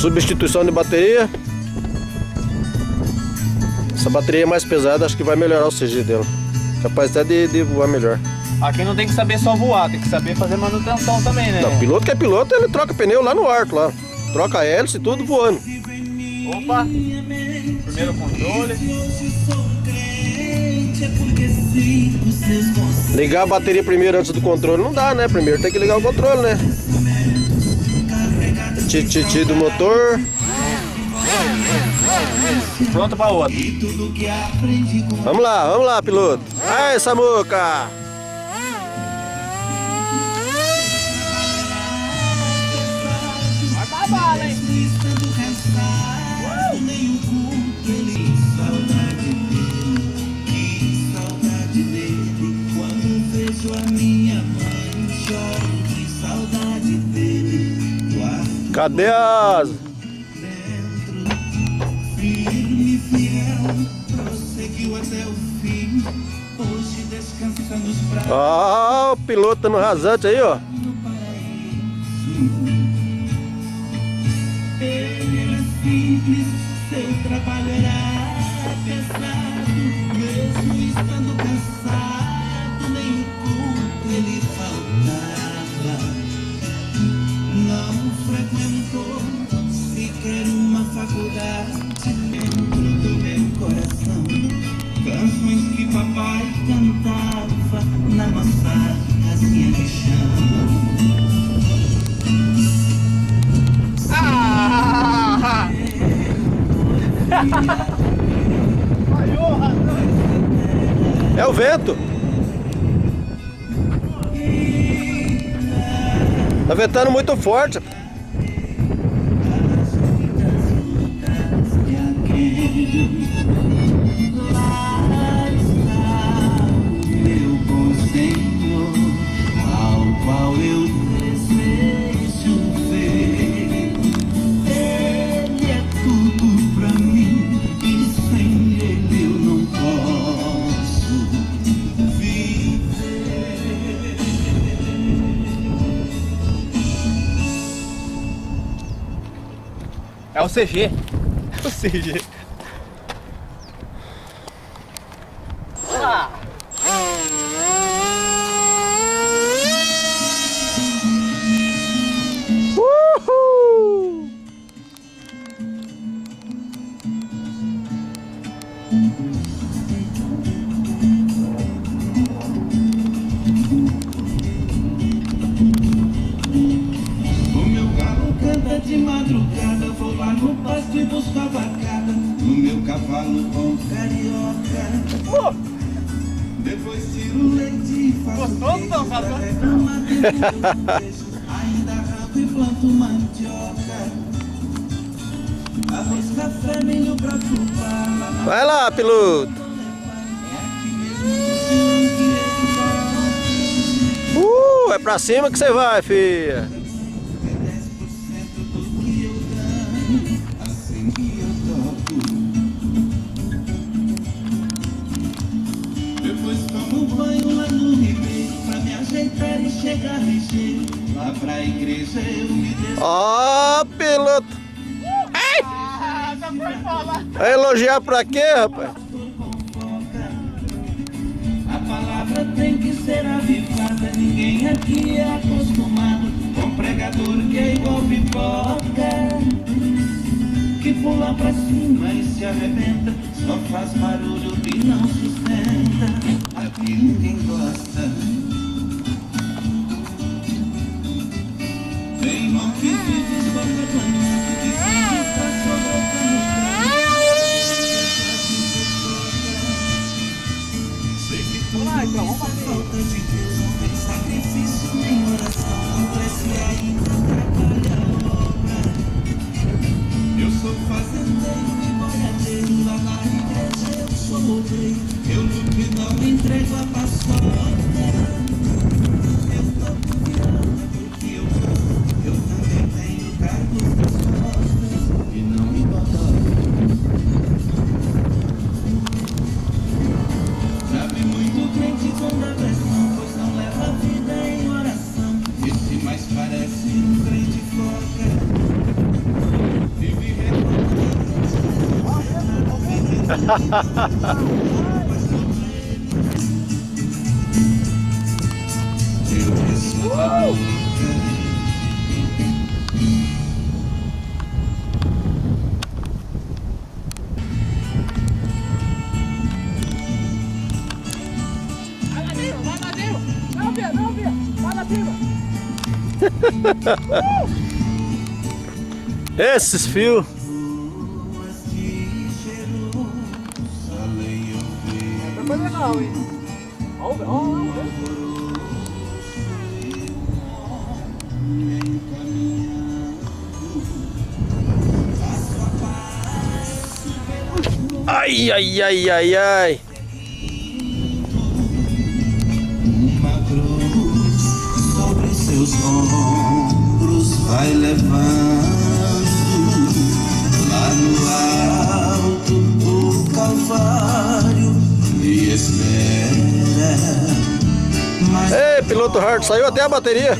Substituição de bateria. Essa bateria é mais pesada, acho que vai melhorar o CG dela. Capaz até de voar melhor. Aqui não tem que saber só voar, tem que saber fazer manutenção também, né? Não, piloto que é piloto, ele troca pneu lá no arco, lá. Troca a hélice e tudo voando. Opa! Primeiro controle. Ligar a bateria primeiro antes do controle não dá, né? Primeiro tem que ligar o controle, né? Titi do motor. Pronto para outro. Vamos lá, piloto. Ai, Samuca! Vai pra bala, hein? Cadê as... Ó, o piloto no rasante aí, ó. Ele é simples, seu trabalho era pesado, mesmo estando cansado, nem o culto ele faltava. Não frequentou sequer uma faculdade. Dentro do meu coração, canções que papai cantava na nossa casinha de chão. É o vento. Tá ventando muito forte. Lá está meu bom Senhor, ao qual eu desejo ver. Ele é tudo pra mim e sem ele eu não posso viver. É o CG. É o CG. Ah. Uhul! O meu galo canta de madrugada, vou lá no pasto e busco a vacada. No meu cavalo bom carioca, depois tiro o leite e faço Gostou, queijo não, pra Fábio? derramar dentro do beijo. Ainda rabo e planto mandioca, arroz, café, milho pra chupar. Vai lá, piloto. É pra cima que você vai, filha. Assim que eu toco, depois tomo banho lá no ribeiro pra me ajeitar e chegar ligeiro. Lá pra igreja eu me desço. Ó, piloto. Já foi falar. Vai elogiar pra quê, rapaz? A palavra tem que ser avivada. Ninguém aqui é acostumado com pregador que é igual pipoca, que pula pra cima e se arrebenta, só faz barulho e não sustenta. Aqui ninguém gosta. Tem irmão que vive só reclamando, dizendo que tá sobrando. Sei que tudo isso é falta de Deus, não tem sacrifício nem oração, não cresce ainda, trabalha a obra. Eu sou fazendeiro e boiadeiro, lá na igreja eu sou obreiro, eu luto e não entrego a paçoca. Esses fios. Foi legal, hein? Ai, ai, ai, ai, ai. Uma cruz sobre seus ombros vai levando lá no alto do Calvário e espera. Mas Ei, piloto hard, saiu até a bateria.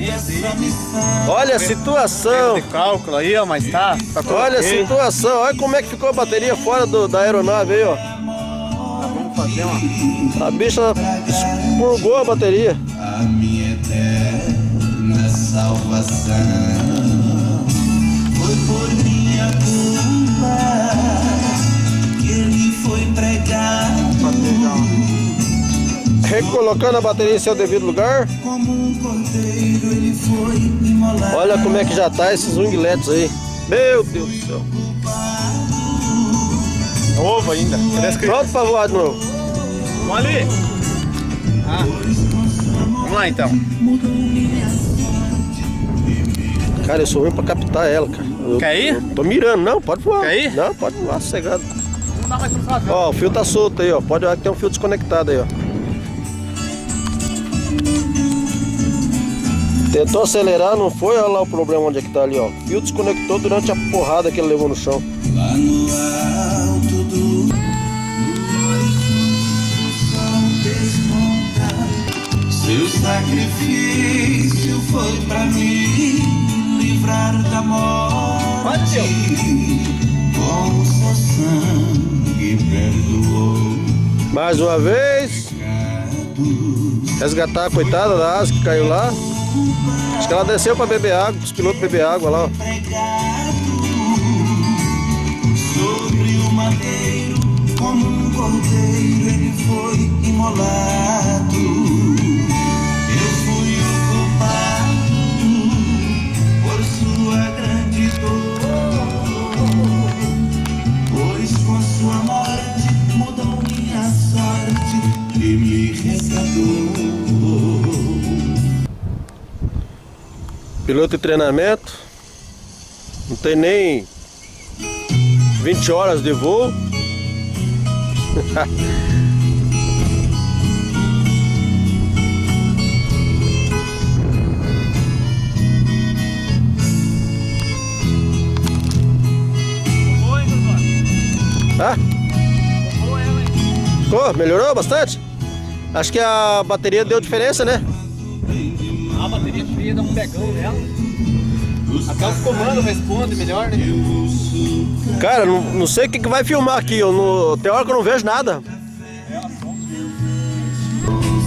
essa missão Olha a situação. De cálculo aí, ó, mas tá Olha a ok. situação. Olha como é que ficou a bateria fora da aeronave aí, ó. Vamos fazer uma... A bicha expurgou a bateria. a minha eterna salvação foi por minha culpa que ele foi pregado Recolocando a bateria em seu devido lugar. como um cordeiro ele foi imolado. Olha como é que já tá esses wingletes aí. Meu Deus do céu. Ovo ainda. Cadê as crianças? Pronto pra voar de novo. Vamos ali. Ah. Vamos lá então. Cara, eu sou ruim pra captar ela, cara. Quer ir? Eu tô mirando. Não, pode voar. Quer ir? Não, pode voar, sossegado. Não dá mais pra fazer. Ó, o fio tá solto aí, ó. Pode olhar que tem um fio desconectado aí, ó. Tentou acelerar, não foi? Olha lá o problema onde é que tá ali, ó. O fio desconectou durante a porrada que ele levou no chão. Lá no alto do sol desponta, seu sacrifício foi pra me livrar da morte. Com o seu sangue perdoou Mais uma vez. Resgatar a coitada da asa que caiu lá. Acho que ela desceu pra beber água, os pilotos beber água lá, ó. sobre o madeiro, como um cordeiro ele foi imolado. Eu fui o culpado por sua grande dor, pois com sua morte mudou minha sorte e me resgatou. Piloto de treinamento. Não tem nem 20 horas de voo. Ah? Ficou? Melhorou bastante? Acho que a bateria deu diferença, né? A bateria cheia, dá um pegão nela. Até os comandos respondem melhor, né? Cara, não sei o que vai filmar aqui. Tem hora que eu não vejo nada.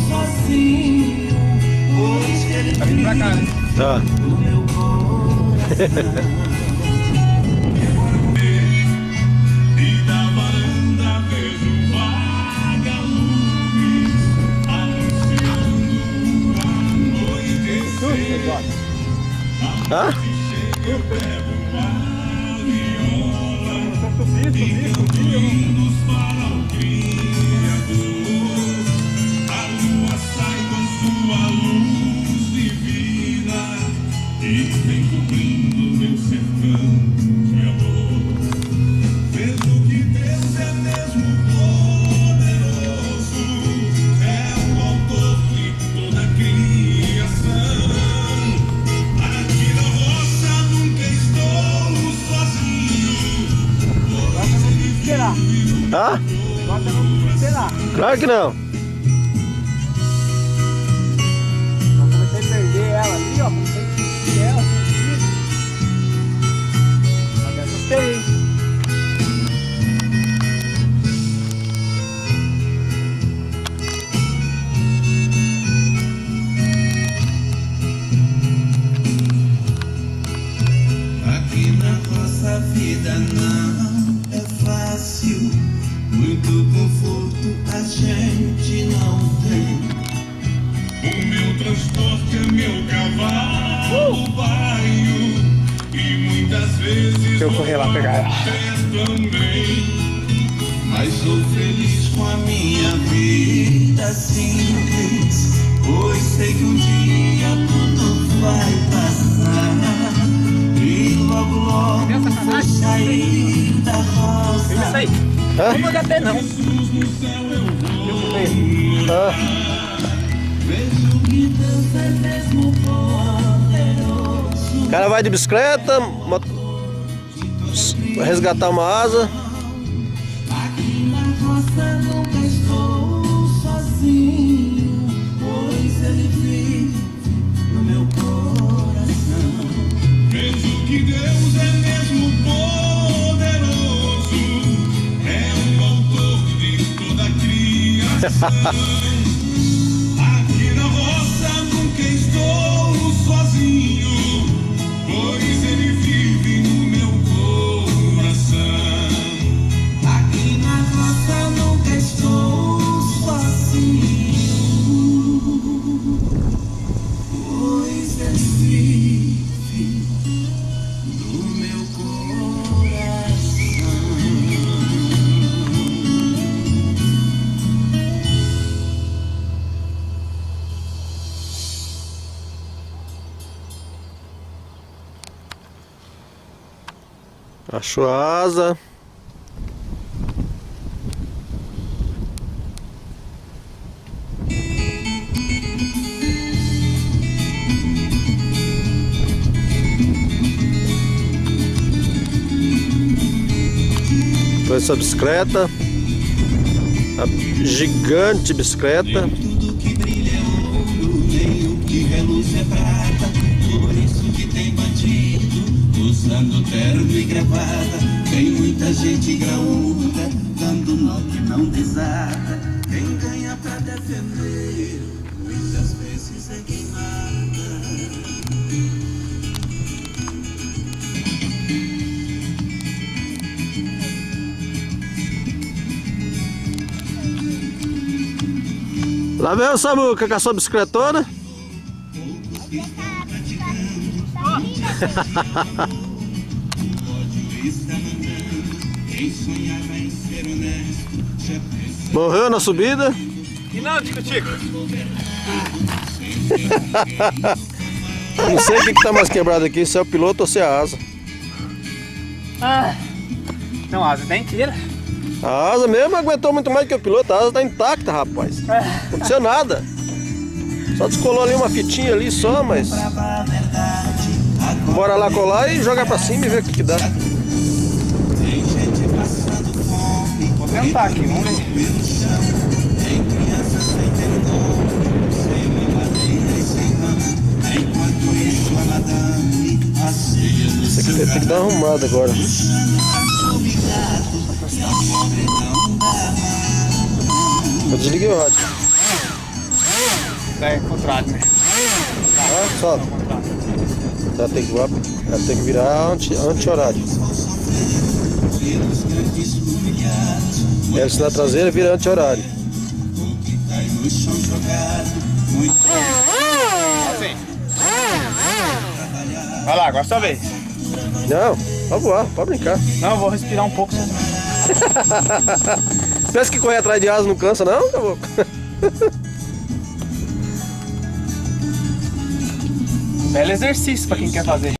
Sozinho, pois que ele Tá vindo pra cá, né? Tá. no meu coração. E da varanda vejo vagalumes anunciando a noite. Hã? Lindos para o Criador, a lua sai com sua luz divina e vem cobrindo meu sertão de amor. Vejo que Deus é mesmo poderoso, é o autor de toda a criação. Aqui na roça nunca estou sozinho. Esperar. Hã? Agora não esperar. Claro que não. Eu comecei a perder ela ali, ó. Comecei a perder ela. Mas eu gostei. vida não é fácil, muito conforto a gente não tem. O meu transporte é meu cavalo baio, e muitas vezes Deixa eu correr lá pegar ela. também. Mas sou feliz com a minha vida simples, pois sei que um dia tudo vai passar. E logo logo vou sair da roça. Isso aí. Hã? Não vou dar pé não. Vejo que Deus é mesmo poderoso. O cara vai de bicicleta, vai resgatar uma asa. Aqui na roça nunca estou sozinho, pois ele vive no meu coração. Vejo que Deus é mesmo poderoso, é o autor de toda a criação. Aqui na roça nunca estou sozinho, pois ele vive no meu coração. Aqui na roça nunca estou sozinho, pois ele vive no meu coração. Achou a asa. Foi essa bicicleta. A gigante bicicleta. Tudo que brilha é ouro, nem o que reluz é prata. Por isso que tem bandido usando terno e gravata. Tem muita gente graúda dando nó que não desata. Quem ganha pra defender muitas vezes é quem mata. Lá vem o Samuca com a sua bicicletona. Quem sonhava em ser honesto já precisa. Morreu na subida. E não, Tico. Não sei o que tá mais quebrado aqui, se é o piloto ou se é a asa. Não, a asa tá inteira. A asa mesmo aguentou muito mais do que o piloto, a asa tá intacta, rapaz. Não aconteceu nada. Só descolou ali uma fitinha ali só, mas... Bora lá colar e jogar pra cima e ver o que dá. Tem gente passando fome. Vou tentar aqui, vamos ver. Pelo chão, tem criança sem ter nome, sem mamadeira e sem rã. Enquanto isso a madame passeia no Isso aqui seu tem que dar uma arrumada agora. puxando cachorro e gato, e a pobre não dá mais. Eu desliguei o rádio. É contrário, né? Ah, sobe. Ela tem que virar anti-horário. Pelos grandes humilhados, Hélice na traseira vira anti-horário. o que cai no chão jogado, muito Assim. Vai lá, agora é sua vez. Não, pode voar, pode brincar. Não, eu vou respirar um pouco. Pensa que correr atrás de asa não cansa, não, caboclo? Belo exercício pra quem quer fazer.